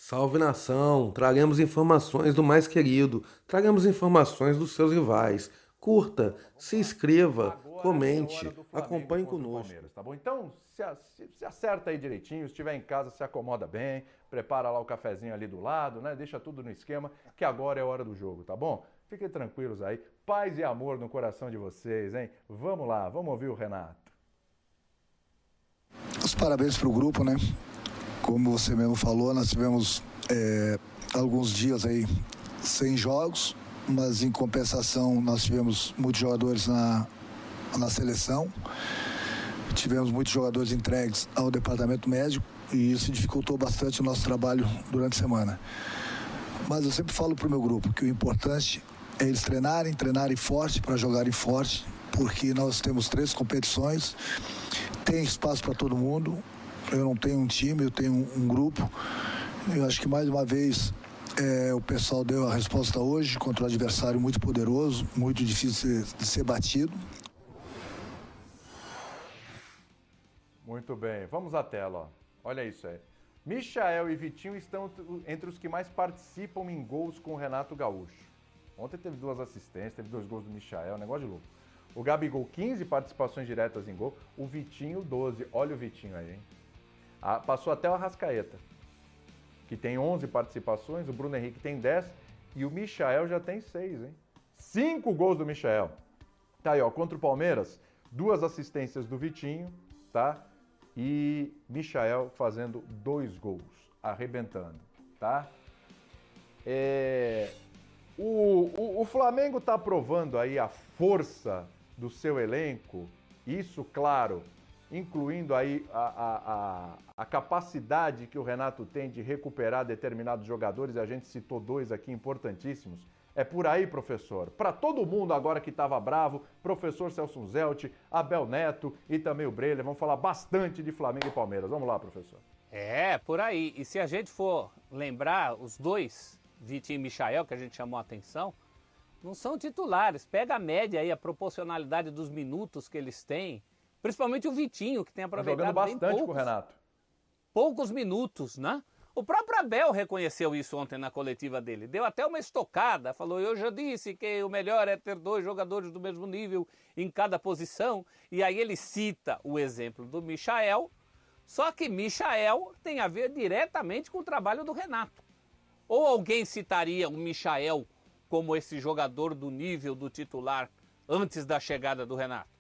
Salve nação, traremos informações do mais querido, traremos informações dos seus rivais. Curta, se inscreva, Agora é hora comente, do Flamengo acompanhe contra o conosco. Palmeiras, tá bom? Então se acerta aí direitinho, se estiver em casa, se acomoda bem, prepara lá o cafezinho ali do lado, né? Deixa tudo no esquema, que agora é hora do jogo, tá bom? Fiquem tranquilos aí, paz e amor no coração de vocês, hein? Vamos lá, vamos ouvir o Renato. Os parabéns para o grupo, né? Como você mesmo falou, nós tivemos alguns dias aí sem jogos, mas em compensação nós tivemos muitos jogadores na seleção, tivemos muitos jogadores entregues ao departamento médico e isso dificultou bastante o nosso trabalho durante a semana. Mas eu sempre falo para o meu grupo que o importante é eles treinarem forte para jogarem forte, porque nós temos 3 competições, tem espaço para todo mundo. Eu não tenho um time, eu tenho um grupo. Eu acho que mais uma vez o pessoal deu a resposta hoje contra um adversário muito poderoso, muito difícil de ser batido. Muito bem, vamos à tela, ó. Olha isso aí. Michael e Vitinho estão entre os que mais participam em gols com o Renato Gaúcho. Ontem teve 2 assistências, teve 2 gols do Michael, negócio de louco. O Gabigol, 15 participações diretas em gol. O Vitinho, 12. Olha o Vitinho aí, hein? Passou até o Arrascaeta, que tem 11 participações. O Bruno Henrique tem 10. E o Michael já tem 6, hein? 5 gols do Michael. Tá aí, ó. Contra o Palmeiras, 2 assistências do Vitinho, tá? E Michael fazendo 2 gols, arrebentando, tá? O Flamengo tá provando aí a força do seu elenco, isso, claro, incluindo aí a capacidade que o Renato tem de recuperar determinados jogadores, e a gente citou 2 aqui importantíssimos. É por aí, professor. Para todo mundo agora que estava bravo, professor Celso Zelt, Abel Neto e também o Breler, vamos falar bastante de Flamengo e Palmeiras. Vamos lá, professor. Por aí. E se a gente for lembrar, os 2, Vitinho e Michael, que a gente chamou a atenção, não são titulares. Pega a média aí, a proporcionalidade dos minutos que eles têm. Principalmente o Vitinho, que tem aproveitado jogando bastante com o Renato. Poucos minutos, né? O próprio Abel reconheceu isso ontem na coletiva dele. Deu até uma estocada, falou, eu já disse que o melhor é ter 2 jogadores do mesmo nível em cada posição. E aí ele cita o exemplo do Michael, só que Michael tem a ver diretamente com o trabalho do Renato. Ou alguém citaria o Michael como esse jogador do nível do titular antes da chegada do Renato?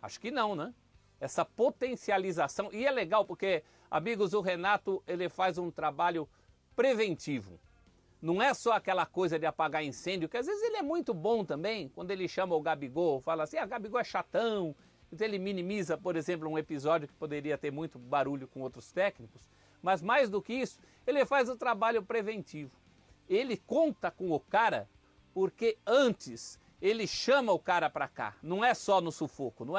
Acho que não, né? Essa potencialização, e é legal porque, amigos, o Renato ele faz um trabalho preventivo. Não é só aquela coisa de apagar incêndio, que às vezes ele é muito bom também, quando ele chama o Gabigol, fala assim, Gabigol é chatão, então ele minimiza, por exemplo, um episódio que poderia ter muito barulho com outros técnicos, mas mais do que isso, ele faz o trabalho preventivo. Ele conta com o cara porque antes ele chama o cara para cá, não é só no sufoco, não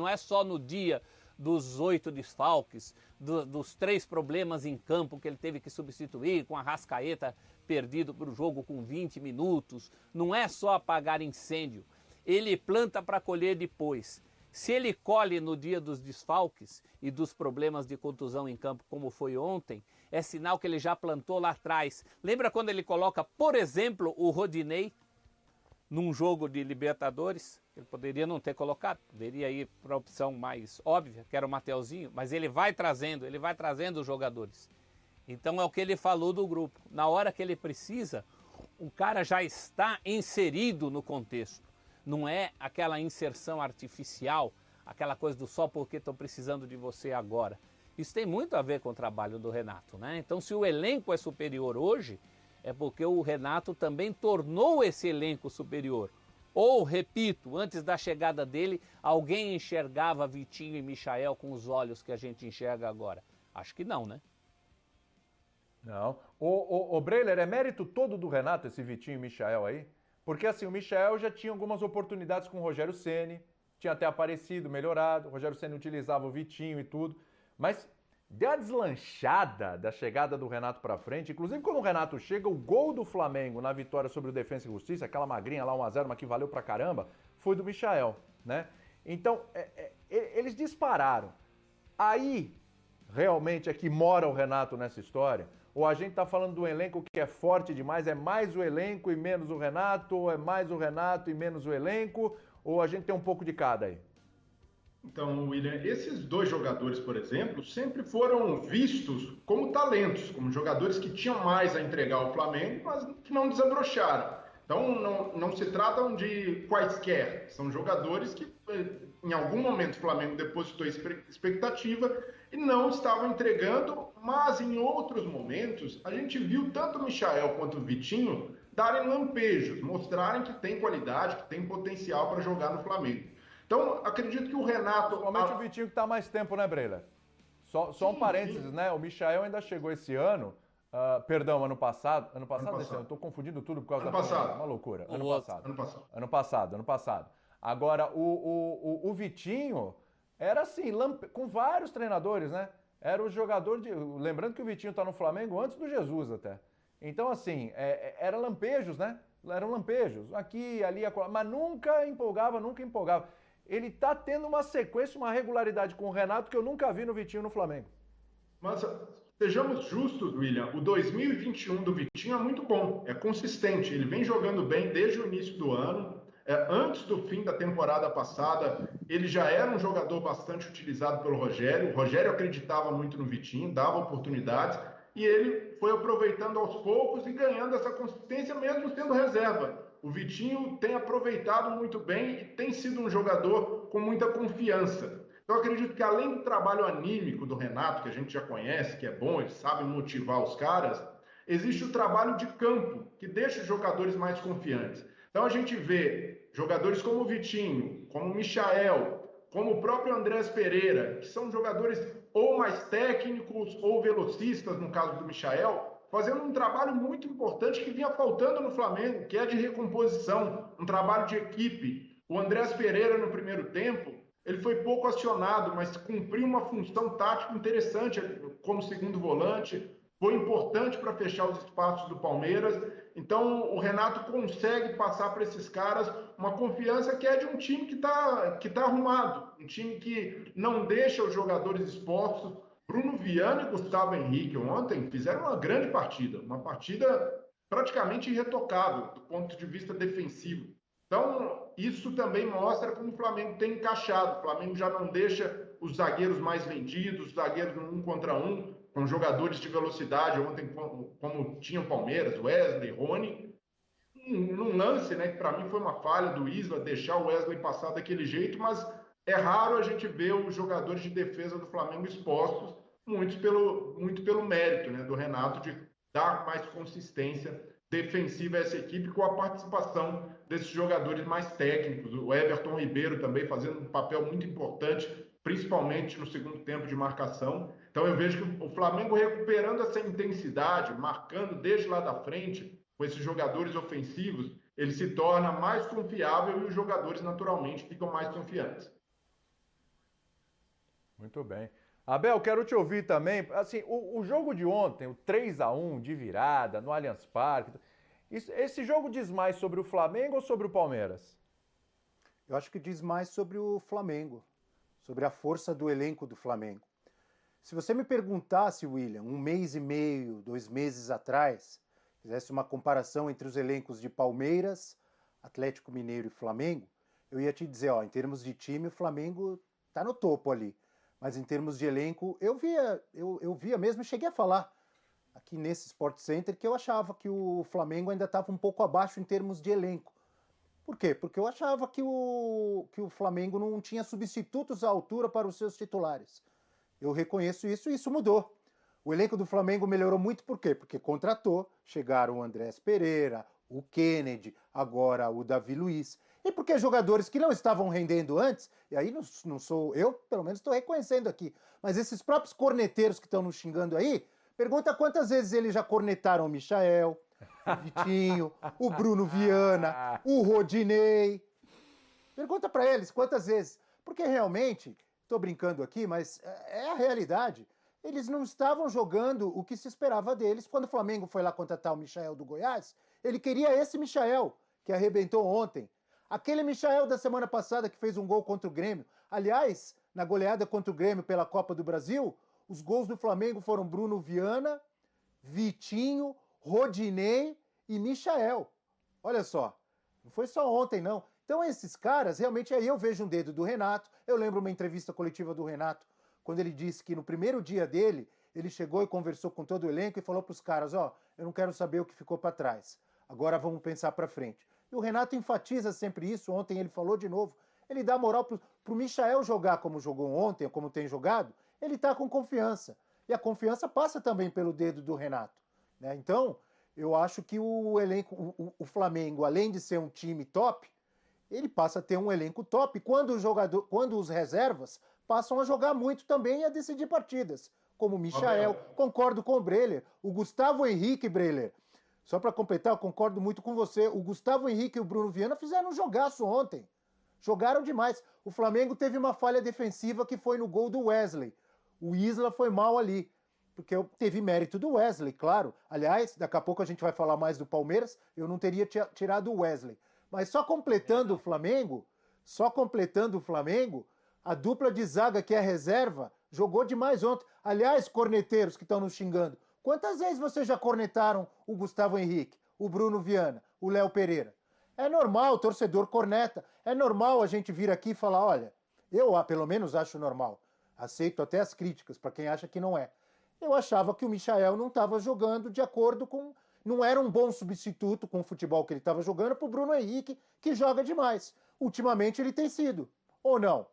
é só no dia dos 8 desfalques, dos 3 problemas em campo que ele teve que substituir, com a Arrascaeta perdido para o jogo com 20 minutos, não é só apagar incêndio, ele planta para colher depois. Se ele colhe no dia dos desfalques e dos problemas de contusão em campo, como foi ontem, é sinal que ele já plantou lá atrás. Lembra quando ele coloca, por exemplo, o Rodinei num jogo de Libertadores? Ele poderia não ter colocado, poderia ir para a opção mais óbvia, que era o Mateuzinho, mas ele vai trazendo os jogadores. Então é o que ele falou do grupo. Na hora que ele precisa, o cara já está inserido no contexto. Não é aquela inserção artificial, aquela coisa do só porque estou precisando de você agora. Isso tem muito a ver com o trabalho do Renato, né? Então, se o elenco é superior hoje, é porque o Renato também tornou esse elenco superior. Ou, repito, antes da chegada dele, alguém enxergava Vitinho e Michael com os olhos que a gente enxerga agora? Acho que não, né? Não. O Breler, é mérito todo do Renato esse Vitinho e Michael aí? Porque assim, o Michael já tinha algumas oportunidades com o Rogério Ceni, tinha até aparecido, melhorado, o Rogério Ceni utilizava o Vitinho e tudo, mas deu a deslanchada da chegada do Renato pra frente, inclusive quando o Renato chega, o gol do Flamengo na vitória sobre o Defensa e Justiça, aquela magrinha lá, 1-0, mas que valeu pra caramba, foi do Michael, né? Então, eles dispararam. Aí, realmente, é que mora o Renato nessa história. Ou a gente está falando de um elenco que é forte demais, é mais o elenco e menos o Renato, ou é mais o Renato e menos o elenco, ou a gente tem um pouco de cada aí? Então, William, esses dois jogadores, por exemplo, sempre foram vistos como talentos, como jogadores que tinham mais a entregar ao Flamengo, mas que não desabrocharam. Então, não se tratam de quaisquer, são jogadores que, em algum momento, o Flamengo depositou expectativa e não estavam entregando, mas em outros momentos, a gente viu tanto o Michael quanto o Vitinho darem lampejos, mostrarem que tem qualidade, que tem potencial para jogar no Flamengo. Então, acredito que o Renato... Principalmente o Vitinho que está há mais tempo, né, Breila? Só um parênteses, sim. né? O Michael ainda chegou esse ano, perdão, ano passado. Ano passado. Eu tô confundindo tudo por causa ano da passado. pandemia, uma loucura. Ano passado. Ano passado. Agora, o Vitinho era assim, com vários treinadores, né? Era o jogador de... Lembrando que o Vitinho tá no Flamengo antes do Jesus até. Então, assim, era lampejos, né? Eram lampejos, aqui, ali, acolá, mas nunca empolgava. Ele tá tendo uma sequência, uma regularidade com o Renato que eu nunca vi no Vitinho no Flamengo. Mas sejamos justos, William, o 2021 do Vitinho é muito bom, é consistente, ele vem jogando bem desde o início do ano. Antes do fim da temporada passada, ele já era um jogador bastante utilizado pelo Rogério. O Rogério acreditava muito no Vitinho, dava oportunidades, e ele foi aproveitando aos poucos e ganhando essa consistência mesmo sendo reserva. O Vitinho tem aproveitado muito bem e tem sido um jogador com muita confiança. Então, eu acredito que além do trabalho anímico do Renato, que a gente já conhece, que é bom, ele sabe motivar os caras, existe o trabalho de campo, que deixa os jogadores mais confiantes. Então, a gente vê jogadores como o Vitinho, como o Michael, como o próprio Andrés Pereira, que são jogadores ou mais técnicos ou velocistas, no caso do Michael, fazendo um trabalho muito importante que vinha faltando no Flamengo, que é de recomposição, um trabalho de equipe. O Andrés Pereira, no primeiro tempo, ele foi pouco acionado, mas cumpriu uma função tática interessante como segundo volante, foi importante para fechar os espaços do Palmeiras. Então, o Renato consegue passar para esses caras uma confiança que é de um time que tá arrumado, um time que não deixa os jogadores expostos. Bruno Viana e Gustavo Henrique ontem fizeram uma grande partida, uma partida praticamente irretocável do ponto de vista defensivo. Então, isso também mostra como o Flamengo tem encaixado. O Flamengo já não deixa os zagueiros mais vendidos, os zagueiros no 1 contra 1, com jogadores de velocidade, ontem como tinha o Palmeiras, Wesley, Rony. Num lance, né, que para mim foi uma falha do Isla, deixar o Wesley passar daquele jeito, mas é raro a gente ver os jogadores de defesa do Flamengo expostos, muito pelo mérito, né, do Renato de dar mais consistência defensiva a essa equipe com a participação desses jogadores mais técnicos. O Everton Ribeiro também fazendo um papel muito importante, principalmente no segundo tempo de marcação. Então eu vejo que o Flamengo recuperando essa intensidade, marcando desde lá da frente, com esses jogadores ofensivos, ele se torna mais confiável e os jogadores naturalmente ficam mais confiantes. Muito bem. Abel, quero te ouvir também. Assim, o jogo de ontem, o 3-1 de virada no Allianz Parque, esse jogo diz mais sobre o Flamengo ou sobre o Palmeiras? Eu acho que diz mais sobre o Flamengo, sobre a força do elenco do Flamengo. Se você me perguntasse, William, 1 mês e meio, 2 meses atrás, fizesse uma comparação entre os elencos de Palmeiras, Atlético Mineiro e Flamengo, eu ia te dizer, em termos de time, o Flamengo está no topo ali. Mas em termos de elenco, eu via mesmo e cheguei a falar aqui nesse Sport Center que eu achava que o Flamengo ainda estava um pouco abaixo em termos de elenco. Por quê? Porque eu achava que o Flamengo não tinha substitutos à altura para os seus titulares. Eu reconheço isso e isso mudou. O elenco do Flamengo melhorou muito por quê? Porque contratou, chegaram o Andrés Pereira, o Kennedy, agora o Davi Luiz. E porque jogadores que não estavam rendendo antes, e aí não sou eu, pelo menos estou reconhecendo aqui, mas esses próprios corneteiros que estão nos xingando aí, pergunta quantas vezes eles já cornetaram o Michael, o Vitinho, o Bruno Viana, o Rodinei. Pergunta para eles quantas vezes. Porque realmente, estou brincando aqui, mas é a realidade. Eles não estavam jogando o que se esperava deles. Quando o Flamengo foi lá contratar o Michael do Goiás, ele queria esse Michael, que arrebentou ontem. Aquele Michael da semana passada que fez um gol contra o Grêmio. Aliás, na goleada contra o Grêmio pela Copa do Brasil, os gols do Flamengo foram Bruno Viana, Vitinho, Rodinei e Michael. Olha só, não foi só ontem, não. Então esses caras, realmente, aí eu vejo um dedo do Renato. Eu lembro uma entrevista coletiva do Renato, quando ele disse que no primeiro dia dele, ele chegou e conversou com todo o elenco e falou para os caras, ó, eu não quero saber o que ficou para trás. Agora vamos pensar para frente. E o Renato enfatiza sempre isso, ontem ele falou de novo. Ele dá moral para o Michael jogar como jogou ontem, como tem jogado, ele está com confiança. E a confiança passa também pelo dedo do Renato, né? Então, eu acho que o elenco, o Flamengo, além de ser um time top, ele passa a ter um elenco top quando os reservas passam a jogar muito também e a decidir partidas. Como o Michael, concordo com o Breler, o Gustavo Henrique, Breler. Só para completar, eu concordo muito com você. O Gustavo Henrique e o Bruno Viana fizeram um jogaço ontem. Jogaram demais. O Flamengo teve uma falha defensiva que foi no gol do Wesley. O Isla foi mal ali, porque teve mérito do Wesley, claro. Aliás, daqui a pouco a gente vai falar mais do Palmeiras, eu não teria tirado o Wesley. Mas só completando o Flamengo, a dupla de zaga que é a reserva jogou demais ontem. Aliás, corneteiros que estão nos xingando, quantas vezes vocês já cornetaram o Gustavo Henrique, o Bruno Viana, o Léo Pereira? É normal, o torcedor corneta. É normal a gente vir aqui e falar, olha, eu pelo menos acho normal. Aceito até as críticas, para quem acha que não é. Eu achava que o Michael não estava jogando de acordo com... Não era um bom substituto com o futebol que ele estava jogando para o Bruno Henrique, que joga demais. Ultimamente ele tem sido. Ou não?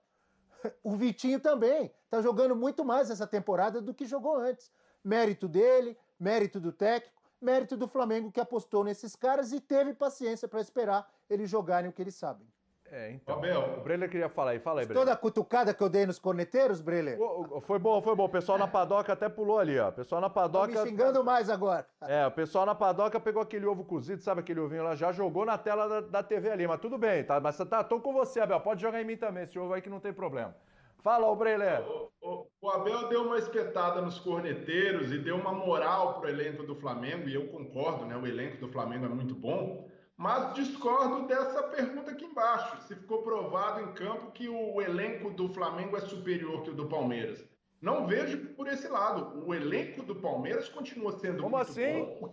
O Vitinho também está jogando muito mais essa temporada do que jogou antes. Mérito dele, mérito do técnico, mérito do Flamengo que apostou nesses caras e teve paciência para esperar eles jogarem o que eles sabem. Então, Abel. o Breler queria falar aí. Fala aí, Breler. Toda a cutucada que eu dei nos corneteiros, Breler? Foi bom. O pessoal na padoca até pulou ali, ó. O pessoal na padoca... Tô me xingando mais agora. O pessoal na padoca pegou aquele ovo cozido, sabe aquele ovinho lá, já jogou na tela da TV ali, mas tudo bem, tá? Mas tô com você, Abel, pode jogar em mim também, esse ovo aí que não tem problema. Fala, ô Breler. O Abel deu uma espetada nos corneteiros e deu uma moral pro elenco do Flamengo, e eu concordo, né? O elenco do Flamengo é muito bom, mas discordo dessa pergunta aqui embaixo. Se ficou provado em campo que o elenco do Flamengo é superior que o do Palmeiras. Não vejo por esse lado. O elenco do Palmeiras continua sendo Como muito assim? bom.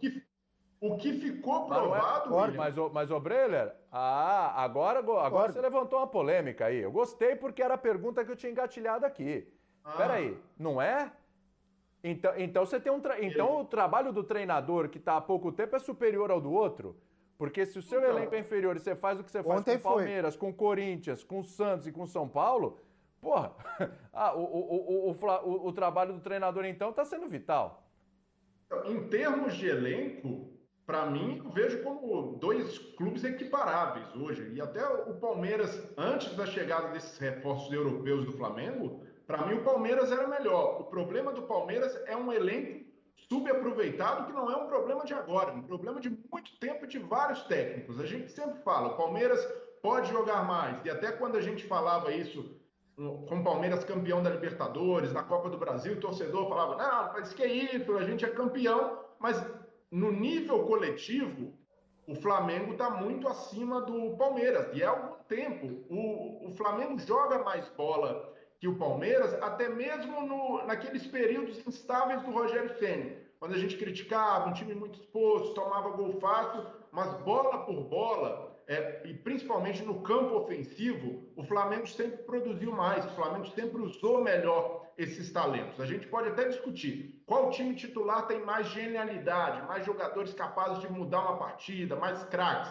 O que ficou provado, William, Mas, ô Breler, agora você levantou uma polêmica aí. Eu gostei porque era a pergunta que eu tinha engatilhado aqui. Peraí, não é? Então você tem Então o trabalho do treinador que está há pouco tempo é superior ao do outro? Porque se o seu elenco é inferior e você faz o que você faz com o Palmeiras, com o Corinthians, com o Santos e com o São Paulo, porra, o trabalho do treinador então está sendo vital. em termos de elenco, para mim, eu vejo como dois clubes equiparáveis hoje. E até o Palmeiras, antes da chegada desses reforços europeus do Flamengo, para mim o Palmeiras era melhor. O problema do Palmeiras é um elenco subaproveitado, que não é um problema de agora, é um problema de muito tempo de vários técnicos. A gente sempre fala, o Palmeiras pode jogar mais. E até quando a gente falava isso com o Palmeiras campeão da Libertadores, na Copa do Brasil, o torcedor falava, não, mas que é isso, a gente é campeão, mas no nível coletivo, o Flamengo está muito acima do Palmeiras, e há algum tempo. O Flamengo joga mais bola que o Palmeiras, até mesmo naqueles períodos instáveis do Rogério Ceni, quando a gente criticava um time muito exposto, tomava gol fácil, mas bola por bola, e principalmente no campo ofensivo, o Flamengo sempre produziu mais, o Flamengo sempre usou melhor esses talentos. A gente pode até discutir qual time titular tem mais genialidade, mais jogadores capazes de mudar uma partida, mais craques.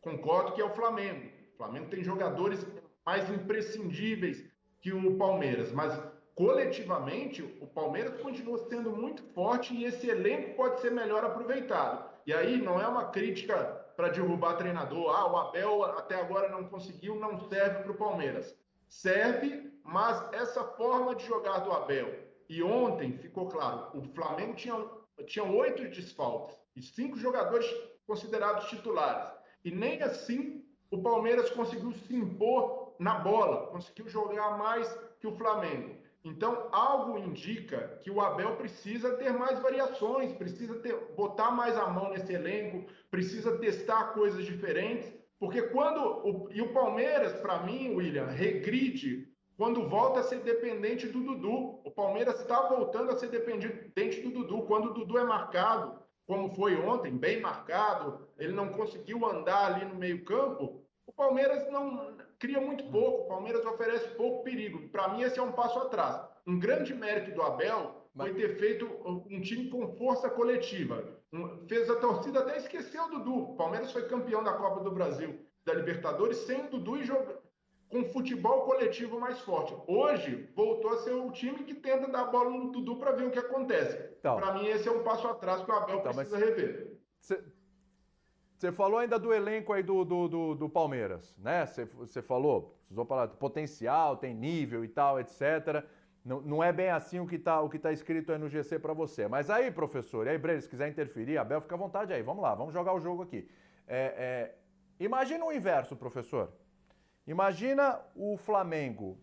Concordo que é o Flamengo. O Flamengo tem jogadores mais imprescindíveis que o Palmeiras, mas coletivamente o Palmeiras continua sendo muito forte e esse elenco pode ser melhor aproveitado. E aí não é uma crítica para derrubar treinador, o Abel até agora não conseguiu, não serve para o Palmeiras. Serve, mas essa forma de jogar do Abel, e ontem ficou claro, o Flamengo tinha 8 desfalques e 5 jogadores considerados titulares, e nem assim o Palmeiras conseguiu se impor na bola, conseguiu jogar mais que o Flamengo. Então, algo indica que o Abel precisa ter mais variações, precisa botar mais a mão nesse elenco, precisa testar coisas diferentes, porque e o Palmeiras, para mim, William, regride quando volta a ser dependente do Dudu. O Palmeiras está voltando a ser dependente do Dudu. Quando o Dudu é marcado, como foi ontem, bem marcado, ele não conseguiu andar ali no meio-campo, o Palmeiras não cria muito pouco, o Palmeiras oferece pouco perigo. Para mim, esse é um passo atrás. Um grande mérito do Abel foi ter feito um time com força coletiva. Fez a torcida até esquecer o Dudu. O Palmeiras foi campeão da Copa do Brasil, da Libertadores, sem o Dudu e com futebol coletivo mais forte. Hoje, voltou a ser o time que tenta dar a bola no Dudu para ver o que acontece. Então, para mim, esse é um passo atrás que o Abel precisa rever. Você falou ainda do elenco aí do Palmeiras, né? Você falou, precisou falar do potencial, tem nível e tal, etc. Não é bem assim o que tá escrito aí no GC para você. Mas aí, professor, e aí, Breire, se quiser interferir, Abel, fica à vontade aí. Vamos lá, vamos jogar o jogo aqui. Imagina o inverso, professor. Imagina o Flamengo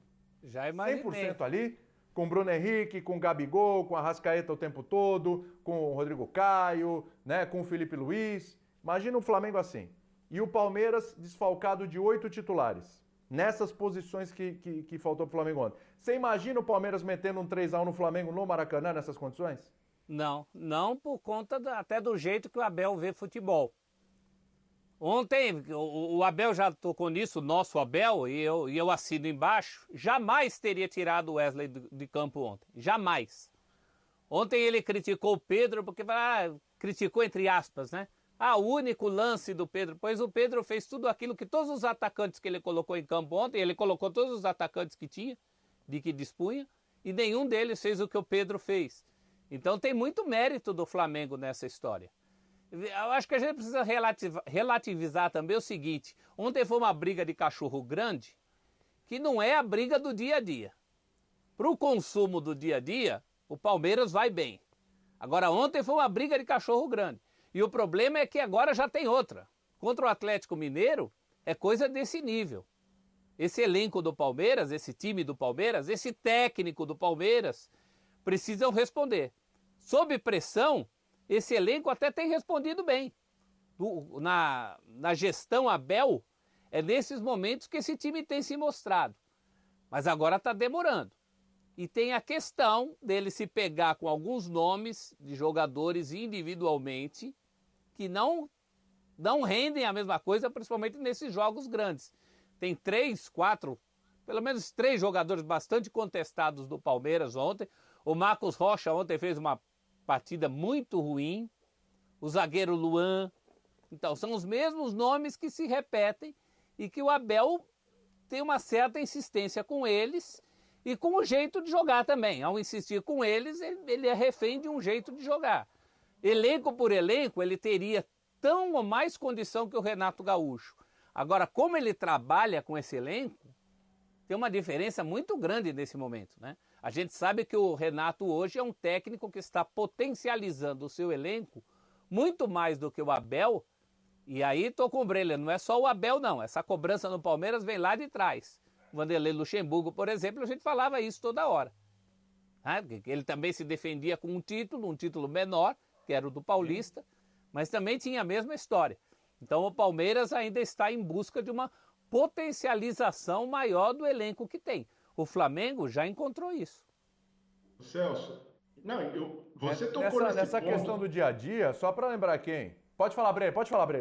Já imaginei. 100% ali, com Bruno Henrique, com Gabigol, com Arrascaeta o tempo todo, com o Rodrigo Caio, né, com o Felipe Luiz. Imagina o Flamengo assim. E o Palmeiras desfalcado de 8 titulares. Nessas posições que faltou pro Flamengo ontem. Você imagina o Palmeiras metendo um 3-1 no Flamengo no Maracanã nessas condições? Não por conta até do jeito que o Abel vê futebol. Ontem, o Abel já tocou nisso, o nosso Abel, e eu assino embaixo, jamais teria tirado o Wesley de campo ontem. Jamais. Ontem ele criticou o Pedro, porque criticou entre aspas, né? O único lance do Pedro, pois o Pedro fez tudo aquilo que todos os atacantes que ele colocou em campo ontem, ele colocou todos os atacantes que tinha, de que dispunha, e nenhum deles fez o que o Pedro fez. Então tem muito mérito do Flamengo nessa história. Eu acho que a gente precisa relativizar também o seguinte, ontem foi uma briga de cachorro grande, que não é a briga do dia a dia. Para o consumo do dia a dia, o Palmeiras vai bem. Agora ontem foi uma briga de cachorro grande. E o problema é que agora já tem outra. Contra o Atlético Mineiro, é coisa desse nível. Esse elenco do Palmeiras, esse time do Palmeiras, esse técnico do Palmeiras, precisam responder. Sob pressão, esse elenco até tem respondido bem. Na gestão Abel, é nesses momentos que esse time tem se mostrado. Mas agora está demorando. E tem a questão dele se pegar com alguns nomes de jogadores individualmente que não rendem a mesma coisa, principalmente nesses jogos grandes. Tem 3, 4, pelo menos 3 jogadores bastante contestados do Palmeiras ontem. O Marcos Rocha ontem fez uma partida muito ruim. O zagueiro Luan. Então, são os mesmos nomes que se repetem e que o Abel tem uma certa insistência com eles e com o jeito de jogar também. Ao insistir com eles, ele é refém de um jeito de jogar. Elenco por elenco, ele teria tão ou mais condição que o Renato Gaúcho. Agora, como ele trabalha com esse elenco, tem uma diferença muito grande nesse momento, né? A gente sabe que o Renato hoje é um técnico que está potencializando o seu elenco muito mais do que o Abel. E aí tô com o Breler, não é só o Abel não, essa cobrança no Palmeiras vem lá de trás. O Vanderlei Luxemburgo, por exemplo, a gente falava isso toda hora. Ele também se defendia com um título menor, que era o do Paulista, mas também tinha a mesma história. Então o Palmeiras ainda está em busca de uma potencialização maior do elenco que tem. O Flamengo já encontrou isso. Celso, você tocou nessa ponto. questão do dia a dia, só para lembrar quem? Pode falar, Breire,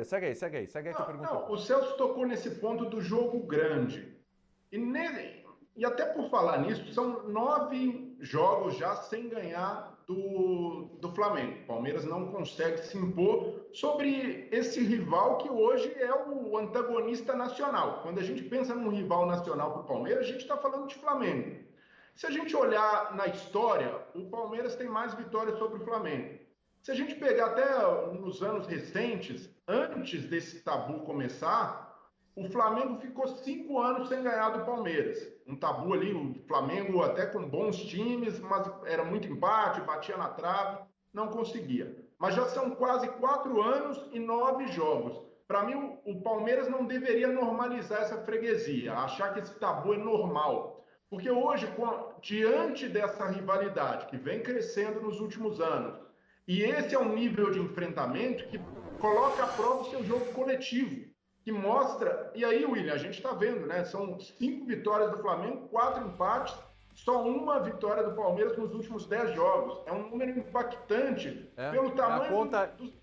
segue aí que eu pergunto. O Celso tocou nesse ponto do jogo grande. E até por falar nisso, são 9 jogos já sem ganhar do Flamengo. O Palmeiras não consegue se impor sobre esse rival que hoje é o antagonista nacional. Quando a gente pensa num rival nacional para o Palmeiras, a gente está falando de Flamengo. Se a gente olhar na história, o Palmeiras tem mais vitórias sobre o Flamengo. Se a gente pegar até nos anos recentes, antes desse tabu começar, o Flamengo ficou 5 anos sem ganhar do Palmeiras. Um tabu ali, o Flamengo até com bons times, mas era muito empate, batia na trave, não conseguia. Mas já são quase 4 anos e 9 jogos. Para mim, o Palmeiras não deveria normalizar essa freguesia, achar que esse tabu é normal. Porque hoje, diante dessa rivalidade que vem crescendo nos últimos anos, e esse é um nível de enfrentamento que coloca à prova o seu jogo coletivo. que mostra... E aí, William, a gente está vendo, né? São 5 vitórias do Flamengo, 4 empates, só uma vitória do Palmeiras nos últimos 10 jogos. É um número impactante pelo tamanho...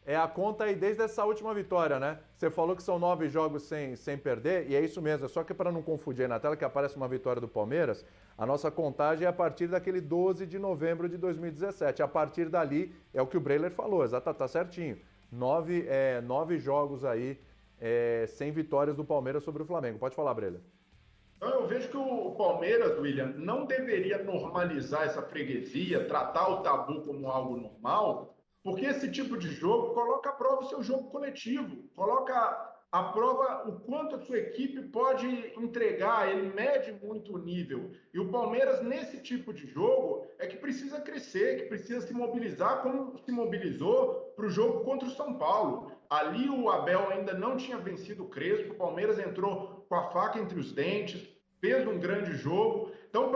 É a conta aí desde essa última vitória, né? Você falou que são 9 jogos sem perder, e é isso mesmo. Só que para não confundir aí na tela que aparece uma vitória do Palmeiras, a nossa contagem é a partir daquele 12 de novembro de 2017. A partir dali, é o que o Breiler falou, exato, tá certinho. 9 jogos aí sem vitórias do Palmeiras sobre o Flamengo. Pode falar, Breiler. Então, eu vejo que o Palmeiras, William, não deveria normalizar essa freguesia, tratar o tabu como algo normal, porque esse tipo de jogo coloca à prova o seu jogo coletivo, coloca à prova o quanto a sua equipe pode entregar, ele mede muito o nível. E o Palmeiras, nesse tipo de jogo, é que precisa crescer, que precisa se mobilizar como se mobilizou para o jogo contra o São Paulo. Ali o Abel ainda não tinha vencido o Crespo, o Palmeiras entrou com a faca entre os dentes, fez um grande jogo. Então,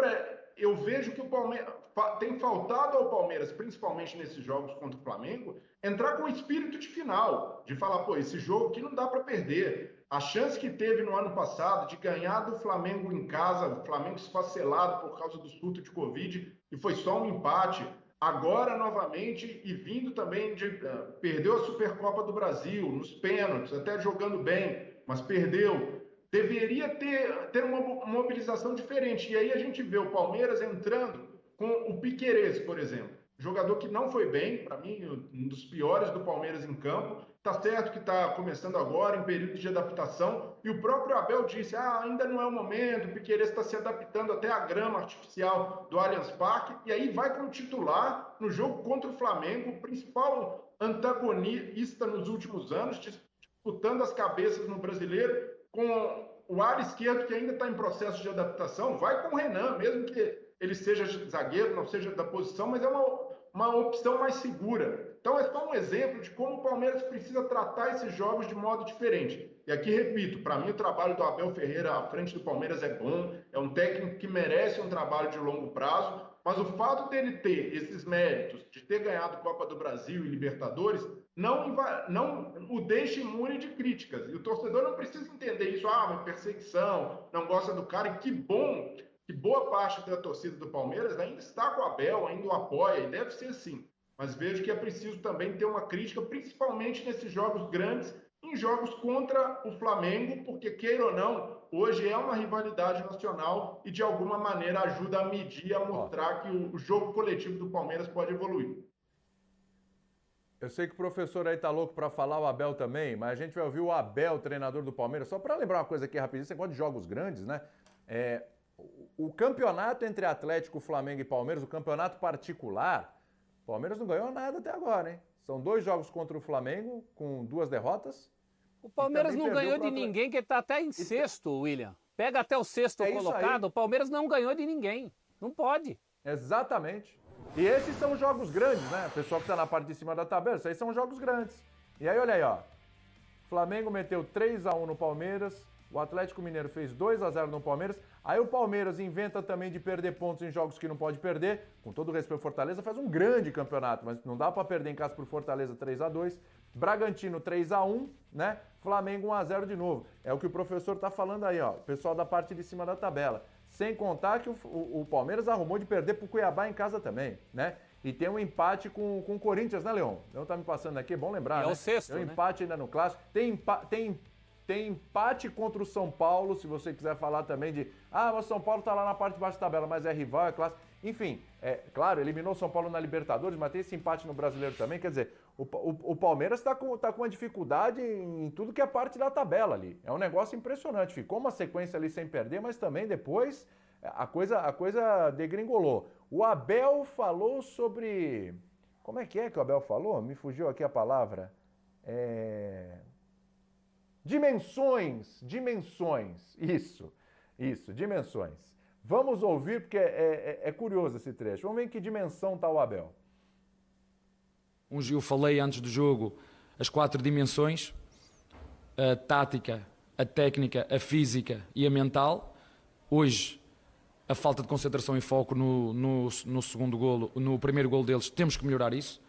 eu vejo que o Palmeiras tem faltado ao Palmeiras, principalmente nesses jogos contra o Flamengo, entrar com o espírito de final, de falar, pô, esse jogo aqui não dá para perder. A chance que teve no ano passado de ganhar do Flamengo em casa, o Flamengo esfacelado por causa do surto de Covid, e foi só um empate. Agora, novamente, e vindo também de... perdeu a Supercopa do Brasil, nos pênaltis, até jogando bem, mas perdeu. Deveria ter uma mobilização diferente. E aí a gente vê o Palmeiras entrando com o Piquerez, por exemplo. Jogador que não foi bem, para mim, um dos piores do Palmeiras em campo. Tá certo que está começando agora, em período de adaptação. E o próprio Abel disse, ainda não é o momento, o Piquerez está se adaptando até à grama artificial do Allianz Parque. E aí vai como titular no jogo contra o Flamengo, o principal antagonista nos últimos anos, disputando as cabeças no Brasileiro, com o ala esquerdo que ainda está em processo de adaptação. Vai com o Renan, mesmo que ele seja zagueiro, não seja da posição, mas é uma opção mais segura. Então é só um exemplo de como o Palmeiras precisa tratar esses jogos de modo diferente. E aqui, repito, para mim o trabalho do Abel Ferreira à frente do Palmeiras é bom, é um técnico que merece um trabalho de longo prazo, mas o fato dele ter esses méritos, de ter ganhado Copa do Brasil e Libertadores, não o deixa imune de críticas. E o torcedor não precisa entender isso, uma perseguição, não gosta do cara, e que bom que boa parte da torcida do Palmeiras ainda está com o Abel, ainda o apoia, e deve ser assim. Mas vejo que é preciso também ter uma crítica, principalmente nesses jogos grandes, em jogos contra o Flamengo, porque, queira ou não, hoje é uma rivalidade nacional e, de alguma maneira, ajuda a medir, a mostrar que o jogo coletivo do Palmeiras pode evoluir. Eu sei que o professor aí tá louco para falar o Abel também, mas a gente vai ouvir o Abel, treinador do Palmeiras. Só para lembrar uma coisa aqui rapidinho, você gosta de jogos grandes, né? O campeonato entre Atlético, Flamengo e Palmeiras, o campeonato particular, o Palmeiras não ganhou nada até agora, hein? São 2 jogos contra o Flamengo, com 2 derrotas. O Palmeiras não ganhou de ninguém, que está até em sexto, William. Pega até o sexto colocado, o Palmeiras não ganhou de ninguém. Não pode. Exatamente. E esses são jogos grandes, né? O pessoal que está na parte de cima da tabela, esses aí são jogos grandes. E aí, olha aí, ó. Flamengo meteu 3-1 no Palmeiras, o Atlético Mineiro fez 2-0 no Palmeiras, aí o Palmeiras inventa também de perder pontos em jogos que não pode perder, com todo o respeito ao Fortaleza, faz um grande campeonato, mas não dá para perder em casa pro Fortaleza 3-2, Bragantino 3-1, né? Flamengo 1-0 de novo. É o que o professor tá falando aí, ó, o pessoal da parte de cima da tabela. Sem contar que o Palmeiras arrumou de perder pro Cuiabá em casa também, né? E tem um empate com o Corinthians, né, Leon? Leon tá me passando aqui, é bom lembrar, né? É o sexto, tem um né? empate ainda no Clássico. Tem empate contra o São Paulo, se você quiser falar também de... mas o São Paulo tá lá na parte de baixo da tabela, mas é rival, é clássico. Enfim, claro, eliminou o São Paulo na Libertadores, mas tem esse empate no Brasileiro também. Quer dizer, o Palmeiras tá com uma dificuldade em tudo que é parte da tabela ali. É um negócio impressionante. Ficou uma sequência ali sem perder, mas também depois a coisa degringolou. O Abel falou sobre... Como é que o Abel falou? Me fugiu aqui a palavra. Dimensões. Isso, dimensões. Vamos ouvir, porque é curioso esse trecho. Vamos ver em que dimensão está o Abel. Eu falei antes do jogo as 4 dimensões: a tática, a técnica, a física e a mental. Hoje, a falta de concentração e foco no segundo golo, no primeiro golo deles, temos que melhorar isso.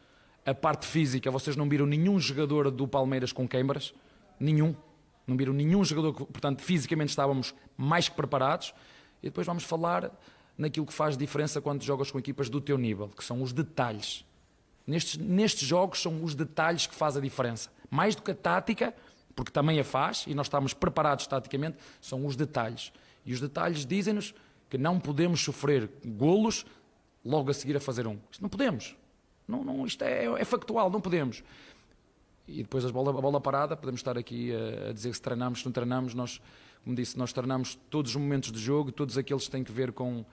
A parte física, vocês não viram nenhum jogador do Palmeiras com queimbras, nenhum. Não viram nenhum jogador, portanto, fisicamente estávamos mais que preparados. E depois vamos falar naquilo que faz diferença quando jogas com equipas do teu nível, que são os detalhes. Nestes jogos são os detalhes que fazem a diferença. Mais do que a tática, porque também a faz, e nós estamos preparados taticamente, são os detalhes. E os detalhes dizem-nos que não podemos sofrer golos logo a seguir a fazer um. Isto não podemos. Isto é factual, não podemos. E depois a bola parada, podemos estar aqui a dizer que se treinamos, se não treinamos, nós, como disse, nós treinamos todos os momentos de jogo, todos aqueles que têm que ver com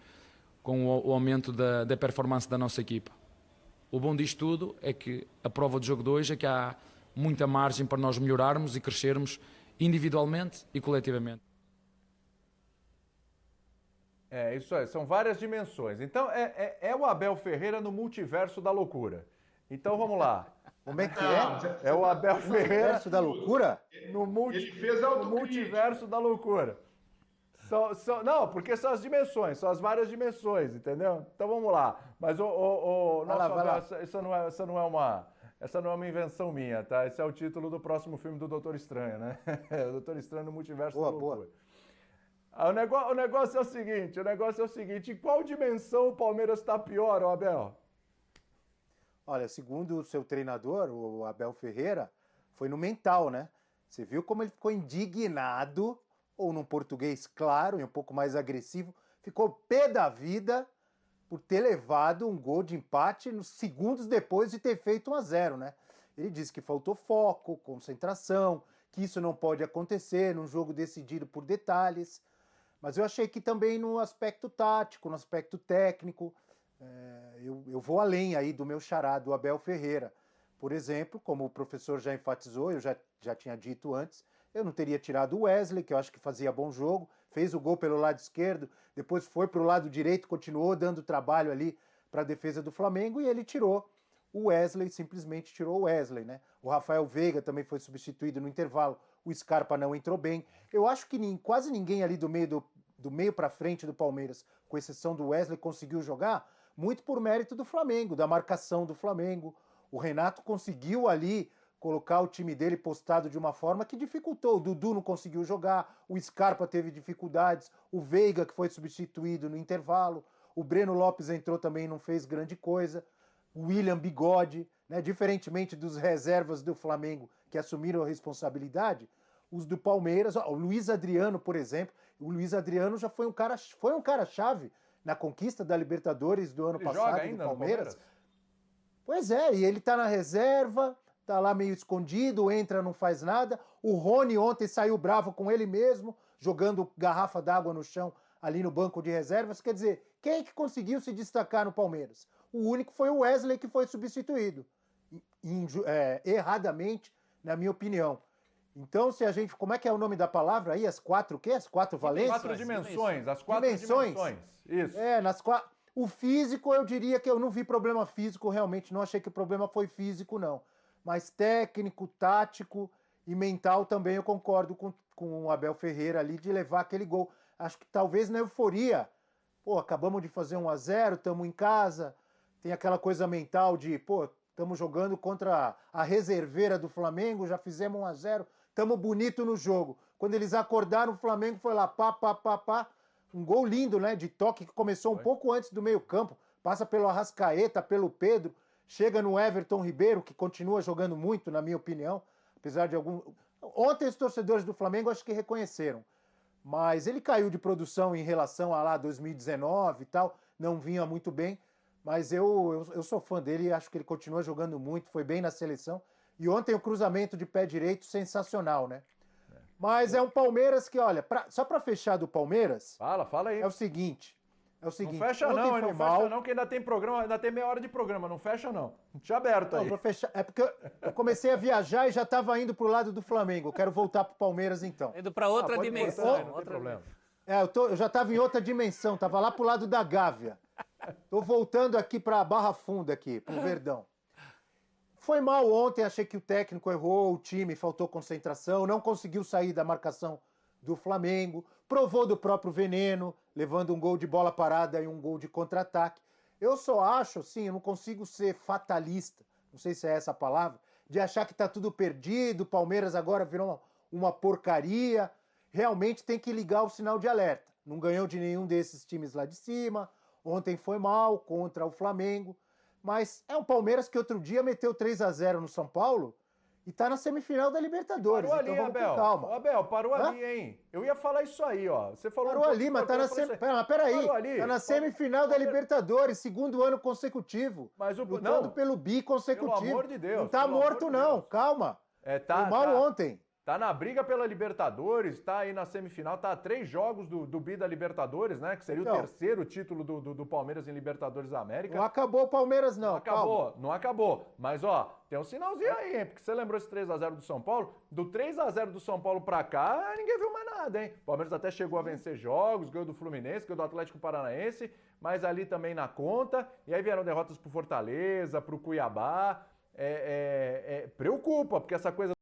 o aumento da performance da nossa equipa. O bom disto tudo é que a prova de jogo de hoje é que há muita margem para nós melhorarmos e crescermos individualmente e coletivamente. É, isso aí, são várias dimensões. Então, é o Abel Ferreira no multiverso da loucura. Então, vamos lá. Como é que é? É o Abel Ferreira Multiverso da loucura? Ele fez no autocrítica. multiverso da loucura. Não, porque são as dimensões, são as várias dimensões, entendeu? Então, vamos lá. Mas, nosso Abel, essa não é uma invenção minha, tá? Esse é o título do próximo filme do Doutor Estranho, né? O Doutor Estranho no multiverso da loucura. Boa. O negócio é o seguinte, em qual dimensão o Palmeiras está pior, Abel? Olha, segundo o seu treinador, o Abel Ferreira, foi no mental, né? Você viu como ele ficou indignado, ou num português claro e um pouco mais agressivo, ficou pé da vida por ter levado um gol de empate nos segundos depois de ter feito 1-0, né? Ele disse que faltou foco, concentração, que isso não pode acontecer num jogo decidido por detalhes. Mas eu achei que também no aspecto tático, no aspecto técnico, eu vou além aí do meu xará, do Abel Ferreira. Por exemplo, como o professor já enfatizou, eu já tinha dito antes, eu não teria tirado o Wesley, que eu acho que fazia bom jogo, fez o gol pelo lado esquerdo, depois foi para o lado direito, continuou dando trabalho ali para a defesa do Flamengo, e ele tirou o Wesley, simplesmente tirou o Wesley, né? O Rafael Veiga também foi substituído no intervalo, o Scarpa não entrou bem. Eu acho que quase ninguém ali do meio para frente do Palmeiras, com exceção do Wesley, conseguiu jogar, muito por mérito do Flamengo, da marcação do Flamengo. O Renato conseguiu ali colocar o time dele postado de uma forma que dificultou. O Dudu não conseguiu jogar, o Scarpa teve dificuldades, o Veiga, que foi substituído no intervalo, o Breno Lopes entrou também e não fez grande coisa, o William Bigode, né? Diferentemente dos reservas do Flamengo que assumiram a responsabilidade, os do Palmeiras, o Luiz Adriano, por exemplo, o Luiz Adriano já foi um cara-chave na conquista da Libertadores do ano passado joga ainda do Palmeiras. no Palmeiras? Pois é, e ele tá na reserva, tá lá meio escondido, entra, não faz nada. O Rony ontem saiu bravo com ele mesmo, jogando garrafa d'água no chão ali no banco de reservas. Quer dizer, quem é que conseguiu se destacar no Palmeiras? O único foi o Wesley, que foi substituído. Erradamente, na minha opinião. Então, se a gente... Como é que é o nome da palavra aí? As quatro valências? Quatro dimensões, as quatro dimensões. Isso. O físico, eu diria que eu não vi problema físico, realmente. Não achei que o problema foi físico, não. Mas técnico, tático e mental também eu concordo com o Abel Ferreira ali de levar aquele gol. Acho que talvez na euforia. Pô, acabamos de fazer 1-0, estamos em casa. Tem aquela coisa mental de, pô, estamos jogando contra a reserveira do Flamengo, já fizemos 1-0, estamos bonito no jogo. Quando eles acordaram, o Flamengo foi lá, pá. Um gol lindo, né, de toque que começou um pouco antes do meio-campo. Passa pelo Arrascaeta, pelo Pedro, chega no Everton Ribeiro, que continua jogando muito, na minha opinião, apesar de algum... Ontem os torcedores do Flamengo acho que reconheceram, mas ele caiu de produção em relação a lá 2019 e tal, não vinha muito bem, mas eu sou fã dele e acho que ele continua jogando muito, foi bem na seleção. E ontem o cruzamento de pé direito sensacional, né? Mas é um Palmeiras que, olha, só para fechar do Palmeiras... Fala aí. É o seguinte... Não fecha não, fecha não, que ainda tem programa, ainda tem meia hora de programa, não fecha não. Deixa aberto aí. Não, fechar, é porque eu comecei a viajar e já estava indo pro lado do Flamengo. Eu quero voltar pro Palmeiras então. Indo para outra dimensão. Não tem problema. Eu já estava em outra dimensão, estava lá pro lado da Gávea. Tô voltando aqui pra Barra Funda aqui, pro Verdão. Foi mal ontem, achei que o técnico errou, o time faltou concentração, não conseguiu sair da marcação do Flamengo, provou do próprio veneno, levando um gol de bola parada e um gol de contra-ataque. Eu só acho, sim, eu não consigo ser fatalista, não sei se é essa a palavra, de achar que tá tudo perdido, o Palmeiras agora virou uma porcaria. Realmente tem que ligar o sinal de alerta. Não ganhou de nenhum desses times lá de cima. Ontem foi mal contra o Flamengo. Mas é um Palmeiras que outro dia meteu 3-0 no São Paulo e tá na semifinal da Libertadores. Parou ali, então vamos Abel. com calma. Ô, Abel, parou ali, hein? Eu ia falar isso aí, ó. Você falou Parou ali, mas tá na peraí. Tá na semifinal da Libertadores, segundo ano consecutivo. Mas o lutando não, pelo bi consecutivo. pelo amor de Deus. Não tá morto, não. Calma. Tá, foi mal ontem. Tá na briga pela Libertadores, tá aí na semifinal, tá a 3 jogos do bi da Libertadores, né? Que seria o terceiro título do Palmeiras em Libertadores da América. Não acabou o Palmeiras, não. Não acabou, não acabou. Mas, ó, tem um sinalzinho aí, hein? Porque você lembrou esse 3-0 do São Paulo? Do 3-0 do São Paulo pra cá, ninguém viu mais nada, hein? O Palmeiras até chegou a vencer jogos, ganhou do Fluminense, ganhou do Atlético Paranaense, mas ali também na conta. E aí vieram derrotas pro Fortaleza, pro Cuiabá. Preocupa, porque essa coisa